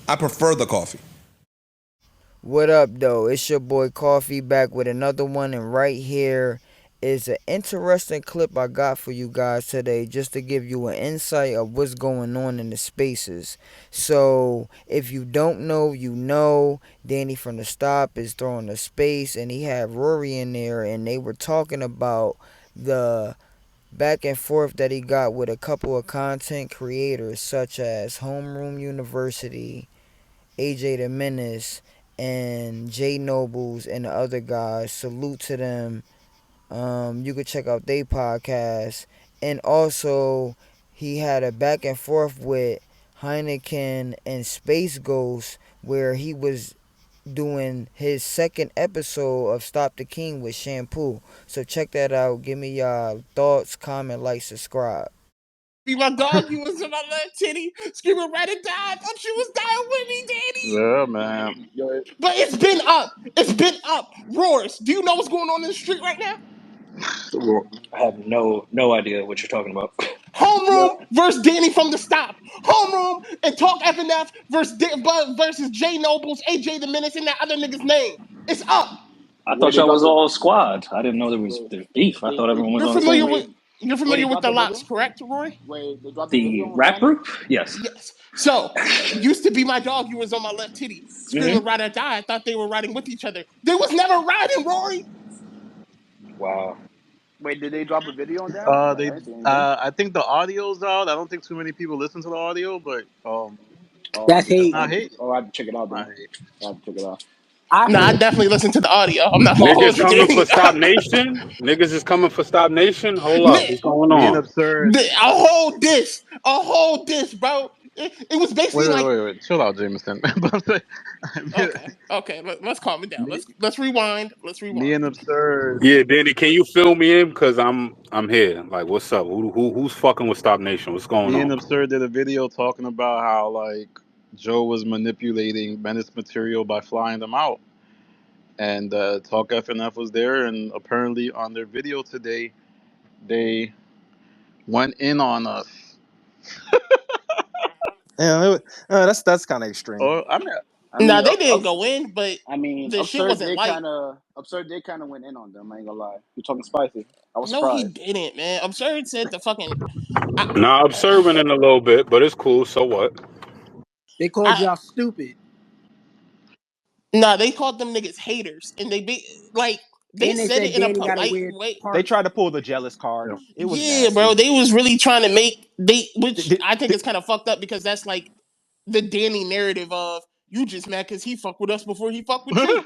I prefer the coffee. What up, though? It's your boy Coffee back with another one, and right here is an interesting clip I got for you guys today just to give you an insight of what's going on in the spaces. So, if you don't know, you know, Danny from the Stop is throwing a space, and he had Rory in there, and they were talking about the back and forth that he got with a couple of content creators such as Homeroom University, AJ the Menace, and Jay Nobles and the other guys. Salute to them. You could check out their podcast. And also, he had a back and forth with Heineken and Space Ghost where he was doing his second episode of Stop the King with Shampoo. So check that out. Give me y'all thoughts, comment, like, subscribe. Be my dog, you was in my left titty, screaming right and die. I thought you was dying with me, Danny. Yeah, man. But it's been up. It's been up. Roars, do you know what's going on in the street right now? I have no idea what you're talking about. Homeroom versus Danny from the Stop. Homeroom and Talk FNF versus Jay Nobles, AJ the Menace, and that other nigga's name. It's up. I thought y'all was all squad. I didn't know there was beef. I thought everyone was You're on the familiar same. with the lots, correct, Rory? The rap group? Yes. Yes. So, used to be my dog, you was on my left titty. Screaming ride or die. I thought they were riding with each other. They was never riding, Rory. Wow. Wait, did they drop a video on that? I think the audio's out. I don't think too many people listen to the audio, but That's hate. not hate. Oh, I have to check it out. Not Then. hate. I have to check it out. I definitely listened to the audio. I'm not gonna hold Niggas you, coming Danny. for Stop Nation. Niggas is coming for Stop Nation. Hold up, what's going Me and on? Absurd. A whole diss, bro. It was basically Wait. Chill out, Jameson. Okay. Let's calm it down. Let's rewind. Me and Absurd. Yeah, Danny, can you fill me in? Cause I'm here. Like, what's up? Who's fucking with Stop Nation? What's going Me and on? Absurd did a video talking about how like Joe was manipulating Menace material by flying them out. And Talk FNF was there, and apparently on their video today, they went in on us. Yeah, that's kind of extreme. Or Nah, they didn't go in, but I mean, the shit Absurd wasn't did light. Absurd did kind of went in on them. I ain't gonna lie. You're talking spicy. I was No, he surprised. didn't, man. Absurd said the fucking. Nah, I'm serving in a little bit, but it's cool. So what? They called y'all stupid. Nah, they called them niggas haters, and they They said said it in a Danny got a polite weird way. They tried to pull the jealous card. Yeah. It was Yeah, nasty. bro, they was really trying to make which Did- I think is kind of fucked up because that's like the Danny narrative of you just mad because he fucked with us before he fucked with you.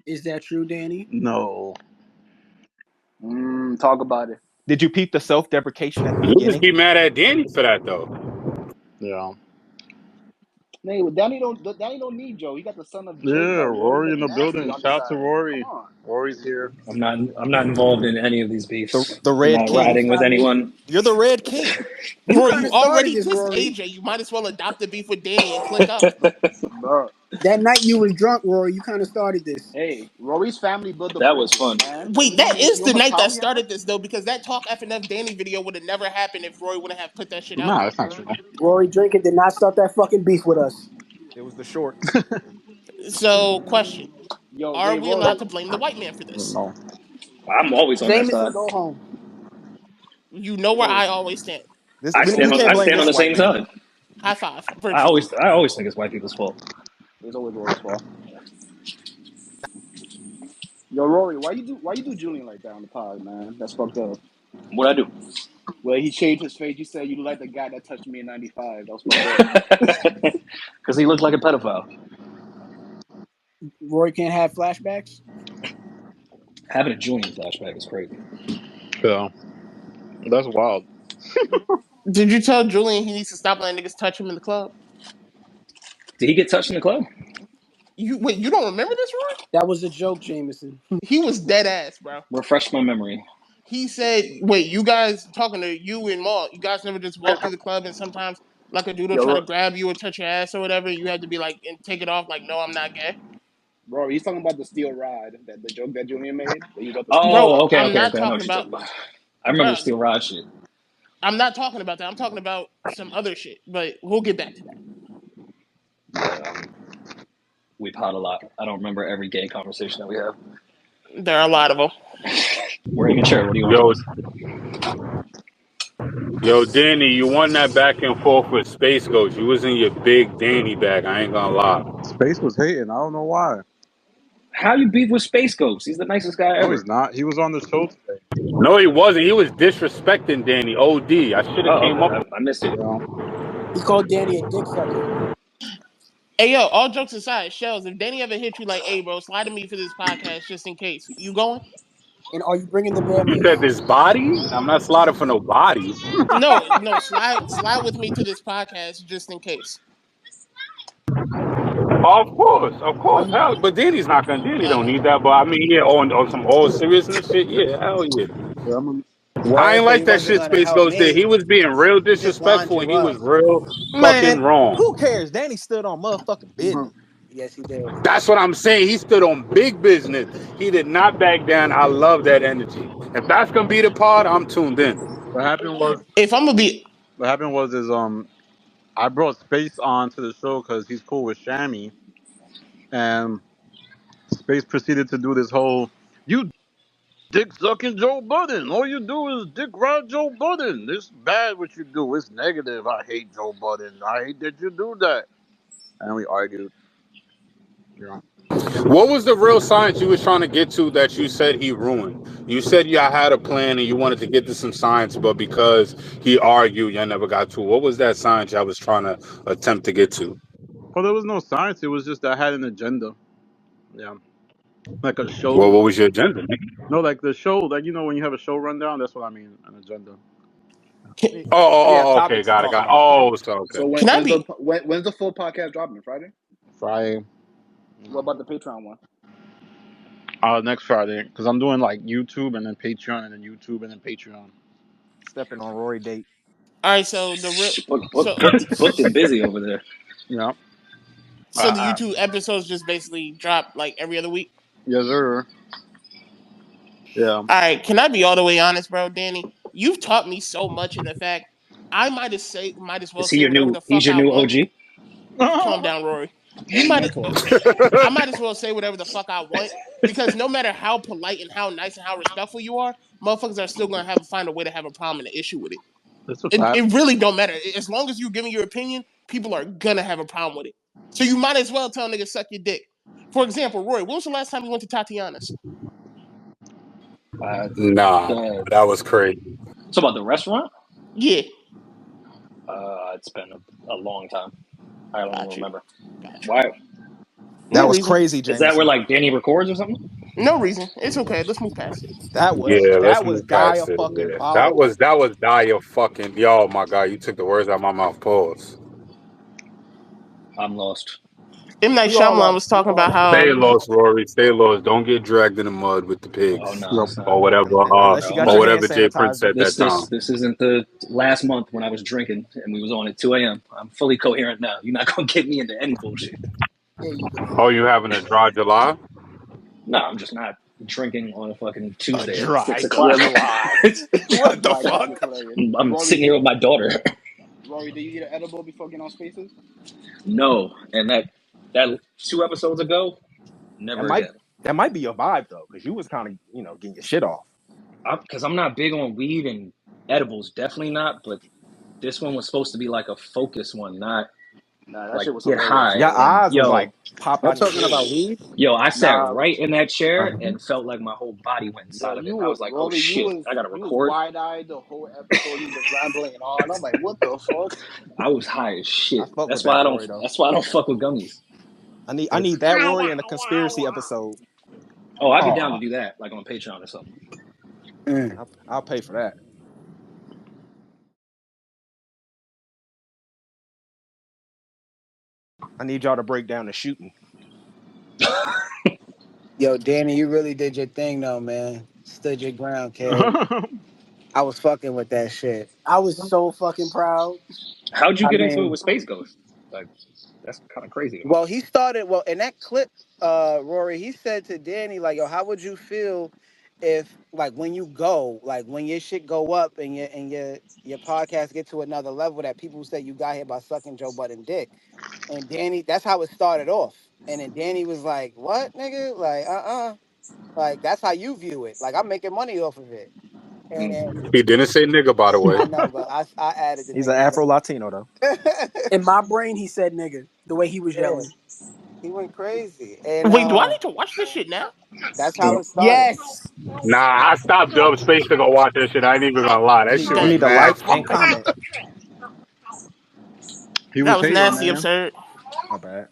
Is that true, Danny? No. Talk about it. Did you peep the self-deprecation at the You just beginning? be mad at Danny for that though. Yeah. Hey, Danny don't need Joe. He got the son of Jay. Yeah, Rory in the nasty building. on the Shout out to side. Rory. Come on. Rory's here. I'm not involved in any of these beefs. The I'm Red not King. riding with anyone. You're the Red King. Rory, kinda you started already this, dissed Rory. AJ. You might as well adopt the beef with Danny and click up. Bro. That night you was drunk, Rory. You kind of started this. Hey, Rory's family built the That was bridges, fun. man. Wait, that is You know the how much night power that he started has? this though, because that Talk FNF Danny video would have never happened if Roy wouldn't have put that shit out Nah, there. that's not true. Rory drinking did not start that fucking beef with us. It was the shorts. So, question: Yo, are wait, we Rory. allowed to blame the white man for this? No. I'm always on that Jameson, side. go home. You know where I always stand. I We stand can't blame on this the white same man. side. High five, I virtually. always think it's white people's fault. It's always Rory's fault. Yo, Rory, why you do Julian like that on the pod, man? That's fucked up. What I do? Well, he shaved his face. You said you like the guy that touched me in '95. That was fucked up. Because he looked like a pedophile. Rory can't have flashbacks. Having a Julian flashback is crazy. Yeah. That's wild. Did you tell Julian he needs to stop letting niggas touch him in the club? Did he get touched in the club? You don't remember this, Roy? That was a joke, Jameson. He was dead ass, bro. Refresh my memory. He said, "Wait, you guys talking to you and Maul? You guys never just walk through the club and sometimes like a dude will try to grab you or touch your ass or whatever. You have to be like and take it off like, no, I'm not gay." Rory, he's talking about the steel rod, the joke that Julian made. That you got the Oh, okay. I'm not I know talking what you're about. talking about. I remember Steel Rod shit. I'm not talking about that. I'm talking about some other shit. But we'll get back to that. We pod a lot. I don't remember every gay conversation that we have. There are a lot of them. We're immature. What do you want from Yo, us? yo, Danny, you won that back and forth with Space Ghost. You was in your big Danny bag. I ain't gonna lie. Space was hating. I don't know why. How you beef with Space Ghost? He's the nicest guy No, he's ever. not. He was on the show today. No, he wasn't. He was disrespecting Danny. OD. I should have Oh, came okay. up. I missed it. Yeah. He called Danny a dick sucker. Hey yo, all jokes aside, Shells, if Danny ever hit you like, hey bro, slide to me for this podcast just in case, you going? And are you bringing the You said Bamaze? this body? I'm not slotted for no body. No, no, slide with me to this podcast just in case. Of Are course. you Hell, but Danny's not gonna. Danny don't need that. But I mean, yeah, on some all seriousness shit. Yeah, hell yeah. Yeah, I'm I Word ain't said he like that wasn't shit gonna Space help Ghost did. He me. was being real He just wound disrespectful and you he up. was real fucking Man, wrong. who cares? Danny stood on motherfucking business. Yes, he did. That's what I'm saying. He stood on big business. He did not back down. I love that energy. If that's gonna be the pod, I'm tuned in. what happened was If I'm gonna be what happened was is I brought Space on to the show because he's cool with Shammy, and Space proceeded to do this whole you dick sucking Joe Budden. All you do is dick ride Joe Budden. This bad what you do. It's negative. I hate Joe Budden. I hate that you do that. And we argued. You know. What was the real science you was trying to get to that you said he ruined? You said y'all had a plan and you wanted to get to some science, but because he argued, y'all never got to. What was that science y'all was trying to attempt to get to? Well, there was no science. It was just I had an agenda. Yeah, like a Well, show. what was your agenda? No, like the show. Like when you have a show rundown. That's what I mean. An agenda. Yeah, Okay, topics to got it, talk got it. about. Oh, so okay. So can I be when's the full podcast dropping? Friday? Friday. What about the Patreon one? Next Friday, because I'm doing like YouTube and then Patreon and then YouTube and then Patreon. Stepping on Rory date. all right? So the real so Booked is busy over there. Yeah. so the YouTube episodes just basically drop like every other week. Yes, sir. Yeah. All right, can I be all the way honest, bro, Danny? You've taught me so much in the fact I might as well Is he say your whatever new? the He's fuck your I new want. OG. Calm down, Rory. You Danny might mentor. I might as well say whatever the fuck I want because no matter how polite and how nice and how respectful you are, motherfuckers are still gonna have find a way to have a problem and an issue with it. That's a It, fact. it really don't matter. As long as you're giving your opinion, people are gonna have a problem with it. So you might as well tell niggas suck your dick. For example, Rory, when was the last time you went to Tatiana's? Uh, Nah, the that was crazy. it's about the restaurant. Yeah, It's been a long time. I don't even got you, remember. got you. Why? That No was reason. crazy, Is that where Jameson. like Danny records or something? No reason. It's okay. Let's move past it. That was Yeah, let's that was move past dia it. fucking Yeah, bolical. that was dire fucking. Yo, my God, you took the words out of my mouth. Pause. I'm lost. M Night We all Shyamalan are. was We talking all about are. Stay how lost, Rory. Stay lost. Don't get dragged in the mud with the Oh pigs no, Yep. it's not. or whatever. Unless you got No, Or your hand whatever Jay Prince sanitizer. said that time. this isn't the last month when I was drinking and we was on at 2 a.m. I'm fully coherent now. You're not gonna get me into any bullshit. Yeah, you could. Oh, you having a dry July? No, I'm just not drinking on a fucking A Tuesday at dry 6 o'clock. July. A What the dry July fuck? is hilarious. I'm Rory, sitting here with my daughter. Rory, did you eat an edible before getting on Spaces? No, and that 2 episodes ago, That never might again. that might be your vibe though, because you was kind of getting your shit off. Because I'm not big on weed and edibles, definitely not. But this one was supposed to be like a focus one, not Nah, that like shit was get hilarious, high. Your Rory. And eyes was like pop I'm out your talking head. about weed. I sat Nah, right in that chair Uh-huh. and felt like my whole body went yo, inside of it. And I was like, oh Rory, shit, I gotta you was record. wide eyed the whole episode. You just rambling and on. I'm like, what the fuck? I was high as I shit. fuck with that Rory though. That's why I don't fuck with gummies. I need that Rory in a conspiracy episode. Oh, I'd be down to Aw. do that, like on Patreon or something. Mm. I'll pay for that. I need y'all to break down the shooting. Yo, Danny, you really did your thing though, man. Stood your ground, kid. I was fucking with that shit. I was so fucking proud. How'd you I get into it mean, with Space Ghost? Like, that's kind of crazy to me. well, he started well in that clip, Rory, he said to Danny, like, yo, how would you feel if like when you go, like when your shit go up and your podcast get to another level that people say you got here by sucking Joe Budden dick. And Danny, that's how it started off. And then Danny was like, "What, nigga? Like, like that's how you view it. Like I'm making money off of it." And He didn't say nigga, by the way. I know, but I added the He's an nigga Afro Latino though. in my brain. He said nigga the way he was Yeah, yelling. he went crazy, and Wait, do I need to watch this shit now? That's how Yeah. it started. Yes. Nah, I stopped Dub Space to go watch that shit. I ain't even gonna lie. That Me shit We was too. need to mad like funny. and comment. He That was was hating, nasty, man. absurd. My bad.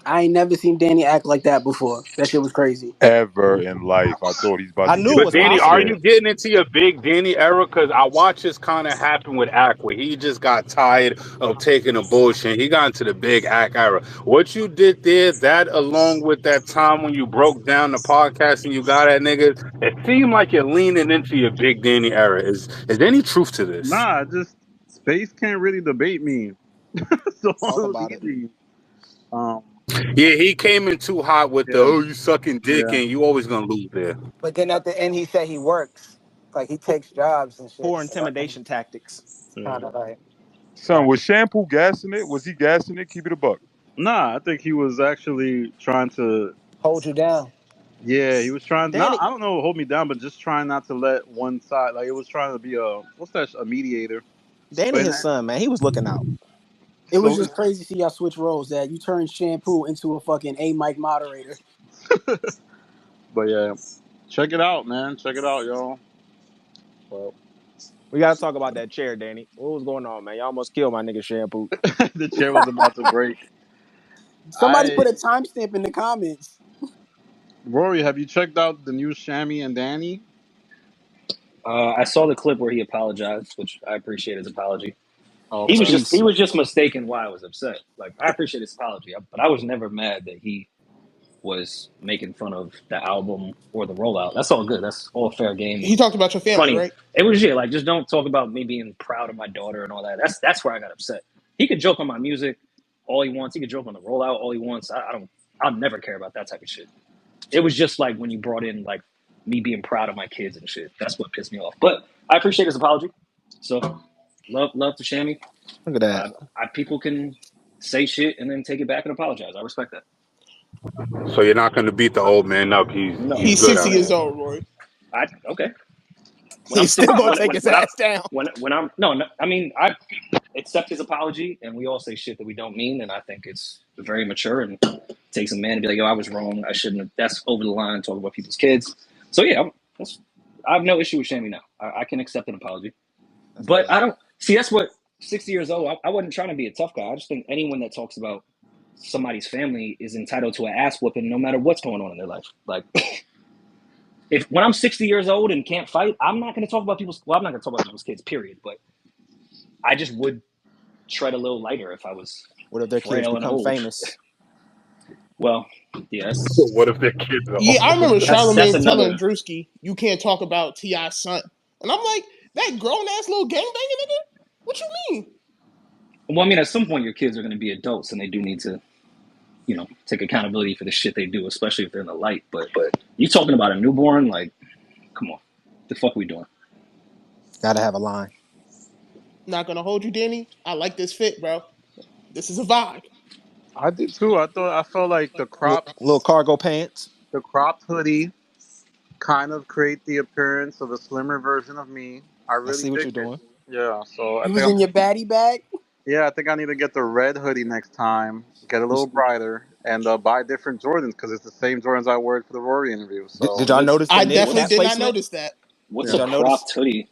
I ain't never seen Danny act like that before. That shit was crazy. Ever in life. I thought he's about I to knew get it But was into Danny, some are possible. you shit. getting into your big Danny era? Because I watched this kind of happen with Aqua. He just got tired of taking the bullshit. He got into the big Act era. What you did there, that along with that time when you broke down the podcast and you got at niggas, it seemed like you're leaning into your big Danny era. Is there any truth to this? Nah, just Space can't really debate me, so it Talk was about it. easy. Um, Yeah, he came in too hot with the yeah, oh you sucking dick yeah, and you always gonna lose there. But then at the end, he said he works. Like he takes jobs and shit. Poor So that was intimidation tactics. yeah. kind of like, Son, was Shampoo gassing it? Was he gassing it? Keep it a buck. Nah, I think he was actually trying to. hold you down. Yeah, he was trying. Not, Danny I don't know, hold me down, but just trying not to let one side. Like it was trying to be a what's that? A mediator. Danny But his son, man. He was looking out. It was so, just crazy to see y'all switch roles. That you turned Shampoo into a fucking A mic moderator. but yeah, check it out, man. Check it out, y'all. Well, We gotta talk about that chair, Danny. What was going on, man? Y'all almost killed my nigga Shampoo. the chair was about to break. Somebody I put a timestamp in the comments. Rory, have you checked out the new Shammy and Danny? I saw the clip where he apologized, which I appreciate his apology. He was Okay. just Peace. he was just mistaken why I was upset. Like I appreciate his apology, but I was never mad that he was making fun of the album or the rollout. That's all good. That's all fair game He and talked about your family, funny. right? It was like just don't talk about me being proud of my daughter and all that. That's where I got upset. He could joke on my music all he wants. He could joke on the rollout all he wants. I don't. I'll never care about that type of shit. It was just like when you brought in like me being proud of my kids and shit. That's what pissed me off. But I appreciate his apology. So love to Shammy. Look at that. People can say shit and then take it back and apologize. I respect that. So you're not gonna beat the old man up. He's No, He's good 60 out years here. old, Roy. I okay. When I'm He's still 60, gonna take his ass down. when I'm no, I mean I accept his apology, and we all say shit that we don't mean, and I think it's very mature and takes a man to be like, yo, I was wrong. I shouldn't have. That's over the line talking about people's kids. So yeah, I have no issue with Shammy now. I can accept an apology, That's but good. I don't see. That's what 60 years old. I wasn't trying to be a tough guy. I just think anyone that talks about somebody's family is entitled to an ass whooping no matter what's going on in their life. Like if when I'm 60 years old and can't fight, I'm not going to talk about people's. Well, I'm not going to talk about people's kids. Period. But I just would tread a little lighter if I was What if their kids frail and become old. famous? Well, yes, What if their kids are Yeah, I old? remember that's Charlamagne telling another. Drewski, "You can't talk about T.I.'s son," and I'm like, "That grown ass little gangbanging nigga? What you mean?" Well, I mean, at some point, your kids are going to be adults, and they do need to, take accountability for the shit they do, especially if they're in the light. But you talking about a newborn? Like, come on, the fuck we doing? Gotta have a line. Not gonna hold you, Danny. I like this fit, bro. This is a vibe. I did too. I felt like Little cargo pants. the cropped hoodie kind of create the appearance of a slimmer version of me. I I really see what dig you're it. doing. Yeah, so You was in your baddie bag. I think I need to get the red hoodie next time, get a You little brighter, and buy different Jordans because it's the same Jordans I wore for the Rory interview. did So y'all What's notice the I knit definitely cap what's did not placement? notice that. what's Did a yeah, y'all notice? cropped hoodie?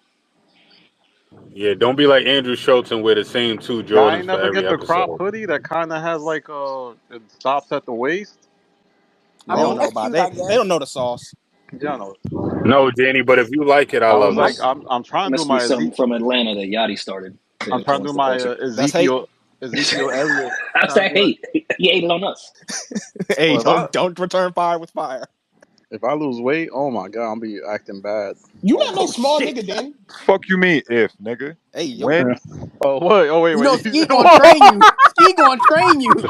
Yeah, don't be like Andrew Schultz and wear the same two I ain't Jordans for never every get the crop episode. hoodie that kind of has like it stops at the waist. I They mean, don't No, know that's about cute, they I they don't guess. know the sauce. yeah, no. No, Danny, but if you like it, I I was love It it. like, must I'm trying it to do must be my something from Atlanta that Yachty started I'm to trying to do influence the my culture. That's hate. Ezekiel Elliott. How's Trying to that do that. hate? He hated on us. Hey, Well, don't return fire with fire. if I lose weight, oh my god, I'll be acting bad. You Oh not my. no Oh small shit. nigga, Danny. Fuck you mean if, nigga? Hey, yo. When? Oh wait, You know, wait. Ski gonna train you. Ski gonna train you.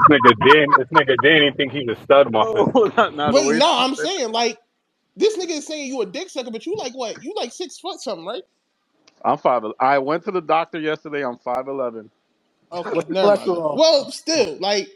This nigga Danny think he's a stud muffin. Oh, not the Wait, way. no, I'm saying like this nigga is saying you a dick sucker, but you like what? You like 6 foot something, right? I'm 5. I went to the doctor yesterday. I'm 5'11". Okay, What's your never mind then. cholesterol? Well, still, like